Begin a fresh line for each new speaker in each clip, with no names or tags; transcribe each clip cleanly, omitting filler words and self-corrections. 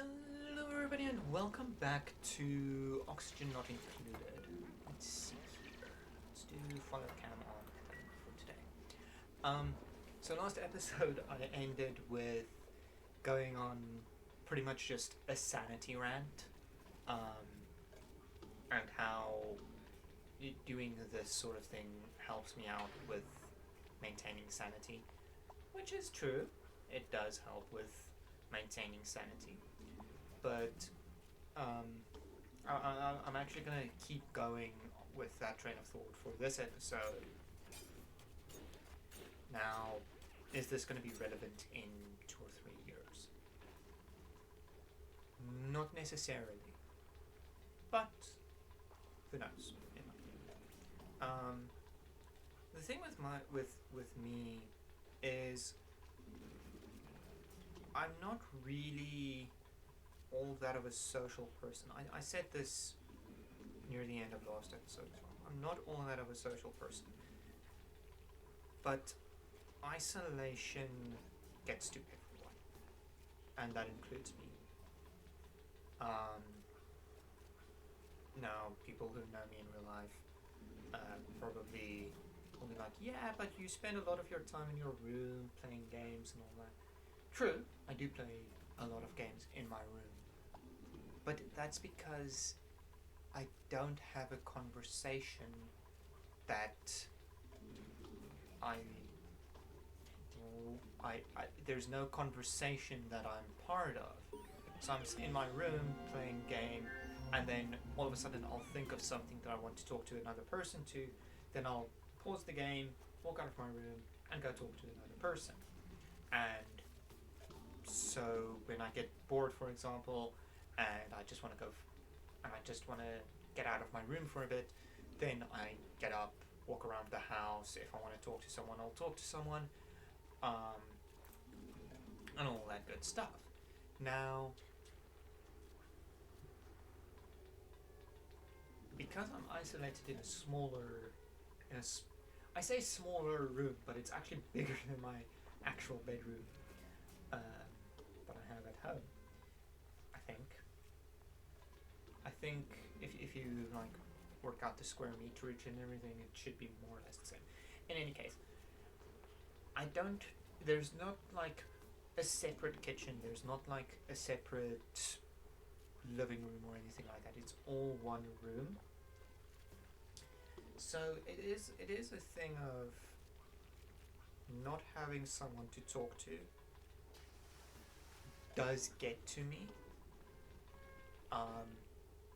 Hello everybody and welcome back to Oxygen Not Included. Let's see here. Let's do follow cam on for today. So last episode I ended with going on pretty much just a sanity rant. And how doing this sort of thing helps me out with maintaining sanity. Which is true. It does help with maintaining sanity. But I'm actually going to keep going with that train of thought for this episode. Now, is this going to be relevant in 2 or 3 years? Not necessarily. But, who knows? The thing with me is I'm not really all that of a social person. I said this near the end of last episode as well. I'm not all that of a social person. But isolation gets to everyone. And that includes me. Now, people who know me in real life probably will be like, yeah, but you spend a lot of your time in your room playing games and all that. True, I do play a lot of games in my room. But that's because I don't have a conversation that there's no conversation that I'm part of. So I'm in my room playing game, and then all of a sudden I'll think of something that I want to talk to another person to, then I'll pause the game, walk out of my room, and go talk to another person. And so when I get bored, for example, and I just want to and I just want to get out of my room for a bit, then I get up, walk around the house. If I want to talk to someone, I'll talk to someone, and all that good stuff. Now, because I'm isolated in a smaller, I say smaller room, but it's actually bigger than my actual bedroom that I have at home. I think if you like work out the square meterage and everything, it should be more or less the same. In any case, there's not like a separate kitchen, there's not like a separate living room or anything like that. It's all one room. So it is a thing of not having someone to talk to does get to me.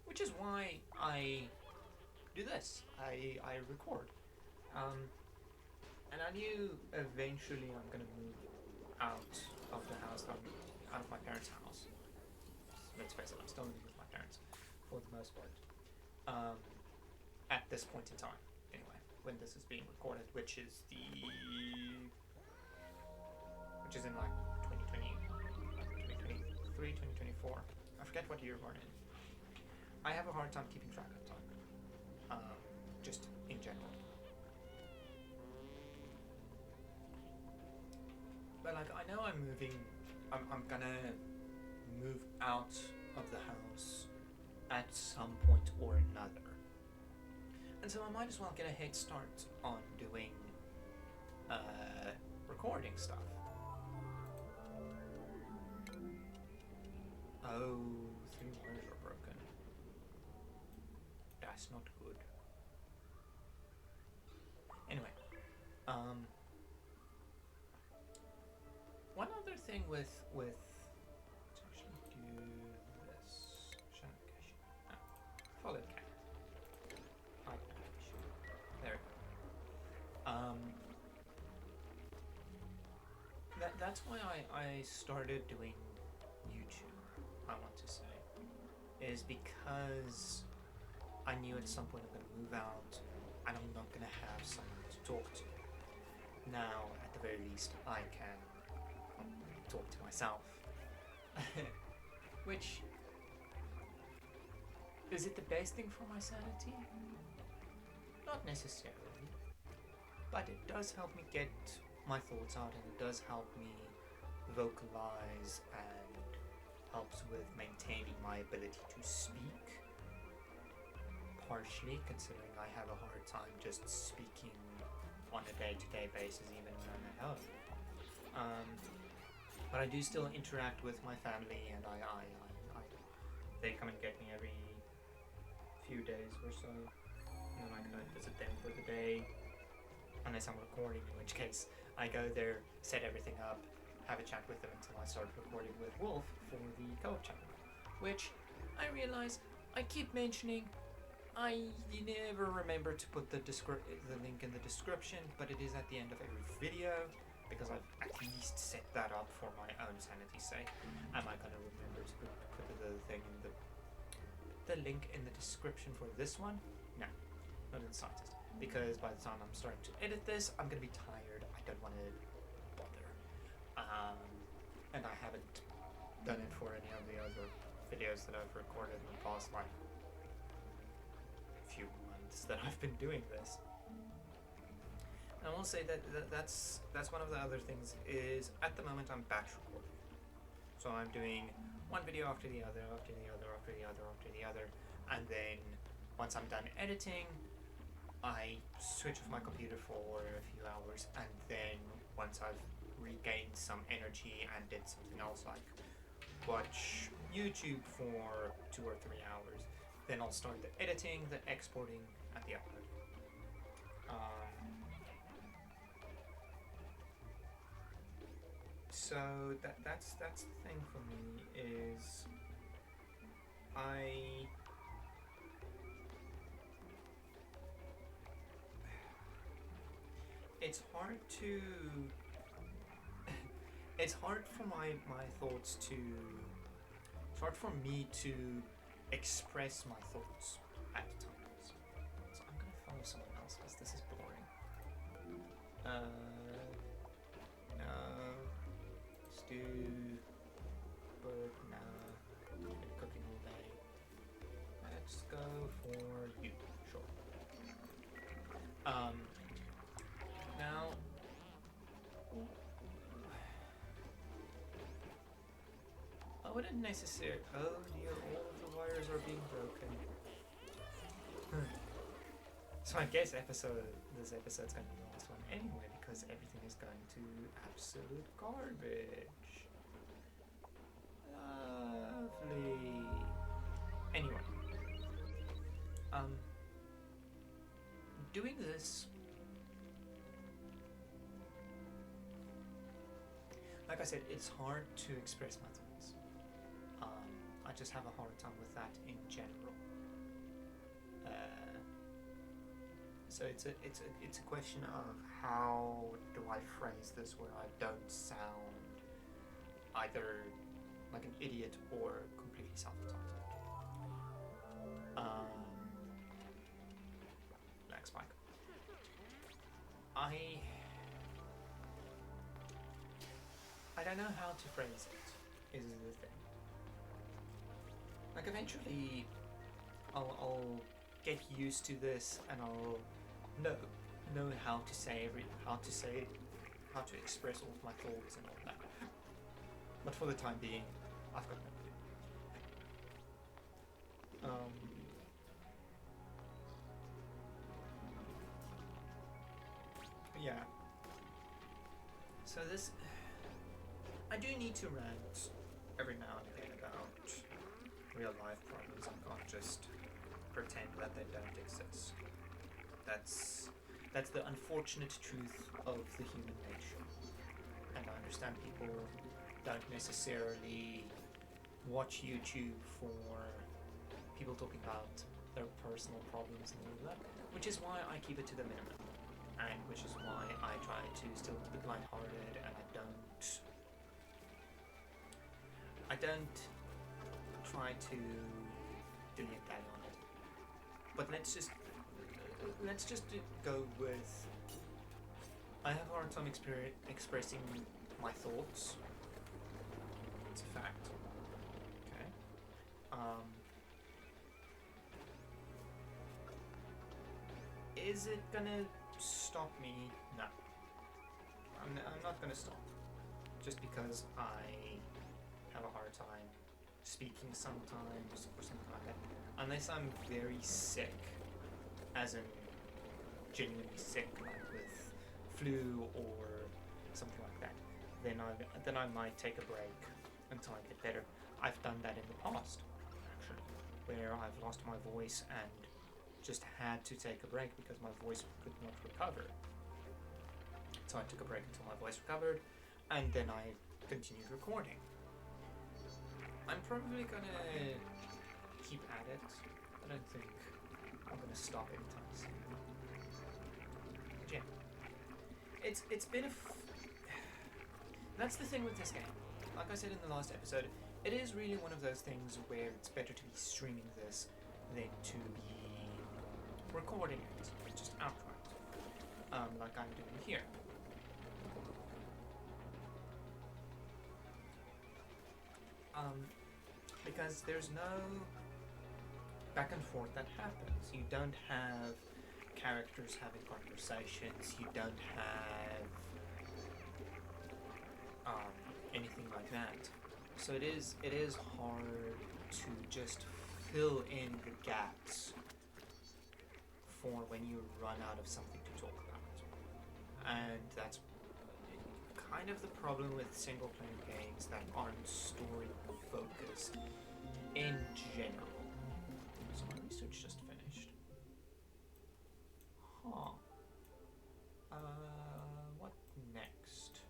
Which is why I do this. I record. And I knew eventually I'm going to move out of the house, out of my parents' house. Let's face it, I'm still living with my parents for the most part. At this point in time, anyway, when this is being recorded, which is in like 2020, 2023, 2024. I forget what year we're in. I have a hard time keeping track of time, just in general. But like, I know I'm gonna move out of the house at some point or another. And so I might as well get a head start on doing recording stuff. Oh, 3 wires are broken. That's not good. Anyway, one other thing with let's actually do this. Shadow cache. Follow cat. Hide navigation. There we go. That's why I started doing YouTube, I want to say, is because I knew at some point I'm going to move out and I'm not going to have someone to talk to. Now, at the very least, I can talk to myself. Which, is it the best thing for my sanity? Not necessarily. But it does help me get my thoughts out, and it does help me vocalize and helps with maintaining my ability to speak, partially considering I have a hard time just speaking on a day-to-day basis even when I'm at home. But I do still interact with my family, and they come and get me every few days or so, and then I go visit them for the day, unless I'm recording, in which case I go there, set everything up, have a chat with them until I start recording with Wolf for the co-op channel, which I realize I keep mentioning. I never remember to put the link in the description, but it is at the end of every video, because I've at least set that up for my own sanity's sake. Am I gonna remember to put the thing in the link in the description for this one? No, not in the slightest. Because by the time I'm starting to edit this, I'm gonna be tired. I don't want to bother. And I haven't done it for any of the other videos that I've recorded in the past, like, few months that I've been doing this. And I will say that's one of the other things is, at the moment I'm batch recording. So I'm doing one video after the other, after the other, after the other, after the other, and then once I'm done editing, I switch off my computer for a few hours, and then once I've regained some energy and did something else, like watch YouTube for 2 or 3 hours, then I'll start the editing, the exporting, and the uploading. So that's the thing for me is it's hard for my thoughts to, it's hard for me to express my thoughts at times. So I'm gonna follow someone else because this is boring. No. Stew. But no. I've been cooking all day. Let's go for you. Sure. Now. I wouldn't necessarily. Oh dear, all of the wires are being broken. So I guess this episode's gonna be the last one anyway, because everything is going to absolute garbage. Lovely. Anyway, doing this, like I said, it's hard to express my thoughts. I just have a hard time with that in general. So it's a question of how do I phrase this where I don't sound either like an idiot or completely self-entitled. Lag spike. I don't know how to phrase it, is the thing. Like, eventually I'll get used to this, and I'll know how to express all of my thoughts and all that. But for the time being, I've got no clue. Yeah. So this, I do need to rant every now and again about real life problems. I can't just pretend that they don't exist. That's the unfortunate truth of the human nature. And I understand people don't necessarily watch YouTube for people talking about their personal problems and all of that, which is why I keep it to the minimum, and which is why I try to still keep it lighthearted, and I don't try to dilly-dally on it. But let's just go with, I have a hard time expressing my thoughts. It's a fact. Okay. Is it gonna stop me? No. I'm not gonna stop. Just because I have a hard time speaking sometimes or something like that. Unless I'm very sick, as in genuinely sick, like with flu or something like that, then I might take a break until I get better. I've done that in the past, actually, where I've lost my voice and just had to take a break because my voice could not recover. So I took a break until my voice recovered, and then I continued recording. I'm probably gonna keep at it. I don't think I'm gonna stop anytime soon. But yeah, it's been that's the thing with this game. Like I said in the last episode, it is really one of those things where it's better to be streaming this than to be recording it just outright, like I'm doing here. Because there's no back and forth that happens. You don't have characters having conversations. You don't have anything like that. So it is hard to just fill in the gaps for when you run out of something to talk about. And that's kind of the problem with single player games that aren't story focused in general. So my research just finished. Huh. What next?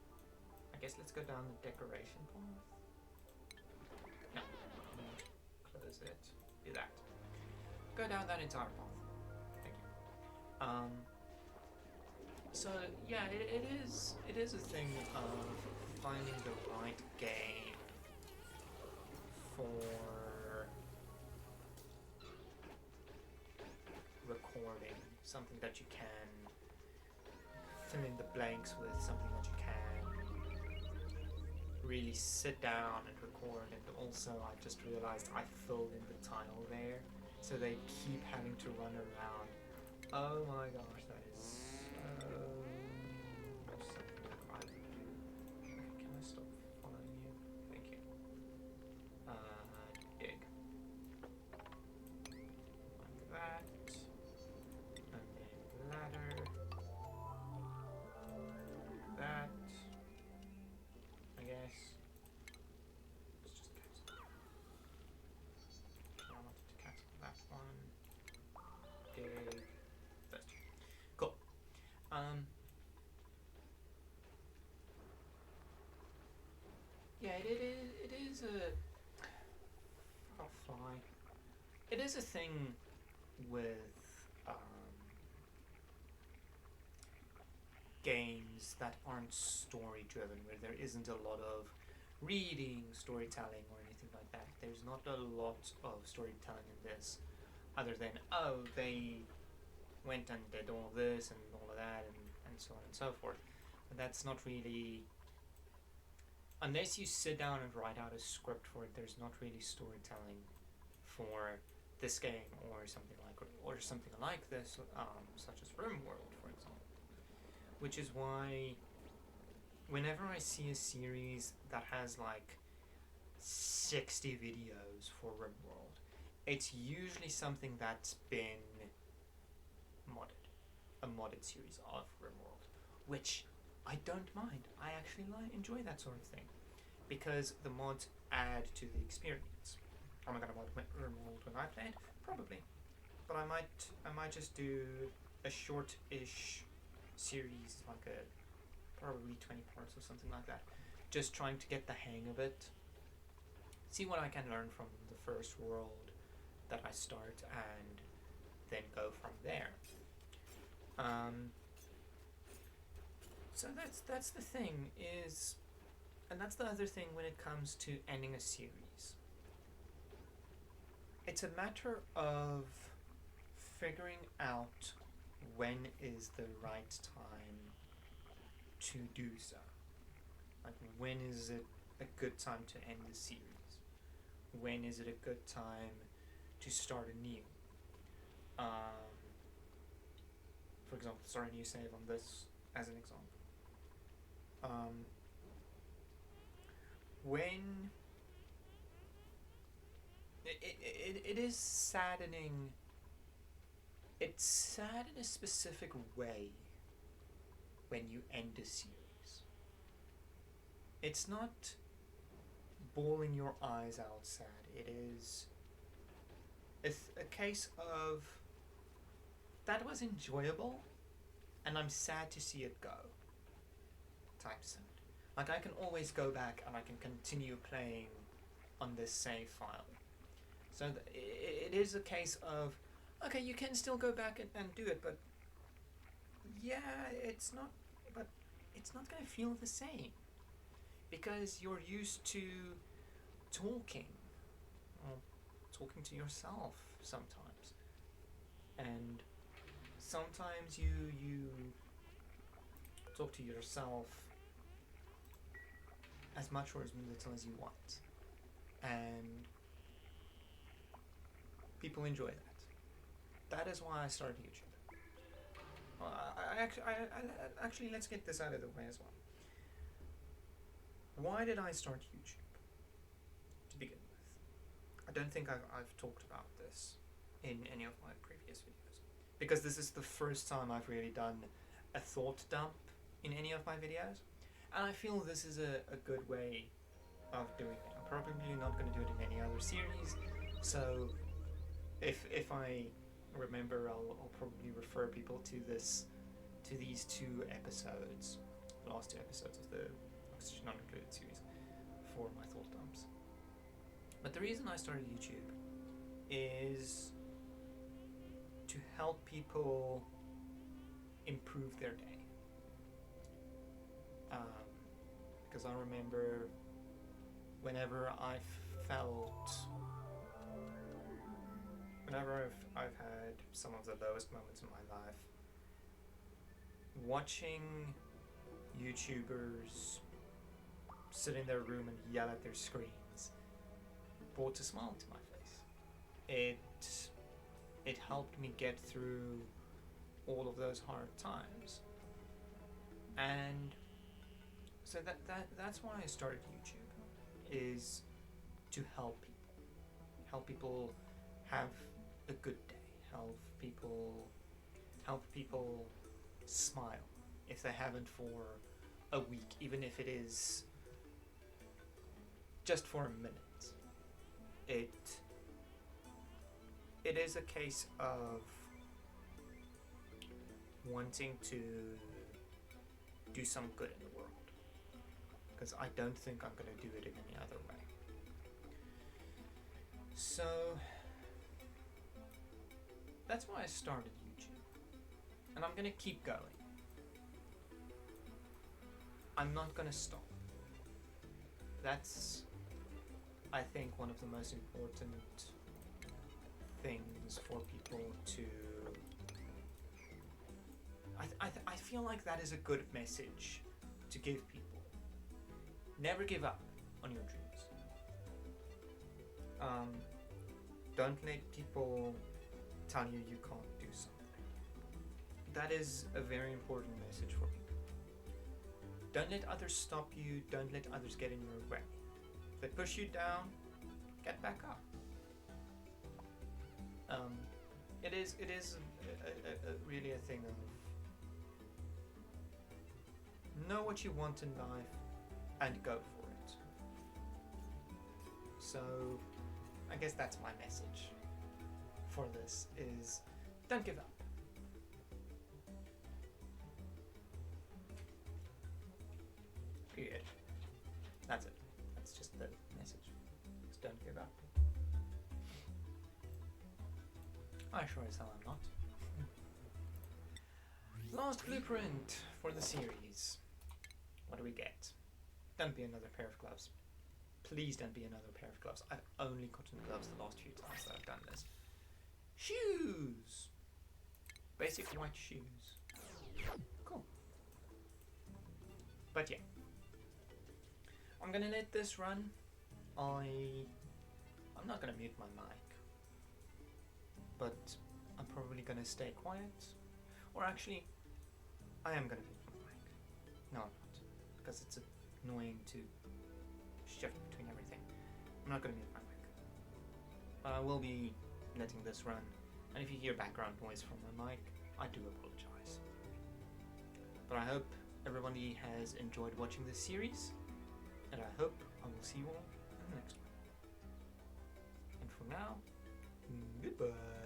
I guess let's go down the decoration path. No. Close it. Do that. Go down that entire path. Thank you. So yeah, it is a thing of finding the right game for recording, something that you can fill in the blanks with, something that you can really sit down and record. And also I just realized I filled in the tile there, so they keep having to run around. Oh my gosh, that is something that I would do. Okay, can I stop following you? Thank you. Dig. Like that. And then ladder. That. I guess. Let's just cancel. I wanted to cancel that one. Dig. Cool. Yeah, it is a fly. It is a thing with games that aren't story driven, where there isn't a lot of reading, storytelling, or anything like that. There's not a lot of storytelling in this, other than, oh, they went and did all this and all of that and so on and so forth. But that's not really, unless you sit down and write out a script for it, there's not really storytelling for this game or something like this, such as RimWorld, for example. Which is why whenever I see a series that has like 60 videos for RimWorld, it's usually something that's been modded, a modded series of RimWorld, which I don't mind. I actually enjoy that sort of thing, because the mods add to the experience. Am I gonna mod RimWorld when I play it? Probably, but I might just do a short-ish series, like probably 20 parts or something like that, just trying to get the hang of it, see what I can learn from the first world that I start, and then go from there. So that's the thing is, and that's the other thing when it comes to ending a series. It's a matter of figuring out when is the right time to do so. Like, when is it a good time to end the series? When is it a good time to start anew? For example, start a new save on this as an example. it is saddening. It's sad in a specific way when you end a series. It's not bawling your eyes out sad. It is a case of that was enjoyable, and I'm sad to see it go. Type sad. Like, I can always go back and I can continue playing on this save file. So it is a case of, okay, you can still go back and do it, but yeah, it's not going to feel the same, because you're used to talking, well, talking to yourself sometimes, and sometimes you talk to yourself as much or as little as you want, and people enjoy that. That is why I started YouTube. Well, I actually, let's get this out of the way as well. Why did I start YouTube to begin with? I don't think I've talked about this in any of my previous videos, because this is the first time I've really done a thought dump in any of my videos, and I feel this is a good way of doing it. I'm probably not going to do it in any other series, so if I remember, I'll probably refer people to these two episodes, the last two episodes of the Oxygen Not Included series, for my thought dumps. But the reason I started YouTube is to help people improve their day. Because I remember whenever I've had some of the lowest moments in my life, watching YouTubers sit in their room and yell at their screens brought a smile to my face. It helped me get through all of those hard times, and so that's why I started YouTube, is to help people have a good day, help people smile if they haven't for a week, even if it is just for a minute. It is a case of wanting to do some good in the world, because I don't think I'm going to do it in any other way. So that's why I started YouTube, and I'm going to keep going. I'm not going to stop. That's, I think, one of the most important things for people to... I feel like that is a good message to give people. Never give up on your dreams. Don't let people tell you you can't do something. That is a very important message for people. Don't let others stop you. Don't let others get in your way. If they push you down, get back up. It is really a thing of know what you want in life and go for it. So I guess that's my message for this, is don't give up. Period. That's it. That's just the message. Just don't give up. I sure as hell am not. Last blueprint for the series. What do we get? Don't be another pair of gloves. Please don't be another pair of gloves. I've only gotten gloves the last few times that I've done this. Shoes! Basic white shoes. Cool. But yeah. I'm gonna let this run. I'm not gonna mute my mic, but I'm probably gonna stay quiet. Or actually, I am gonna mute my mic. No, I'm not, because it's annoying to shift between everything. I'm not gonna mute my mic. But I will be letting this run, and if you hear background noise from my mic, I do apologize. But I hope everybody has enjoyed watching this series, and I hope I will see you all in the next one. And for now, goodbye.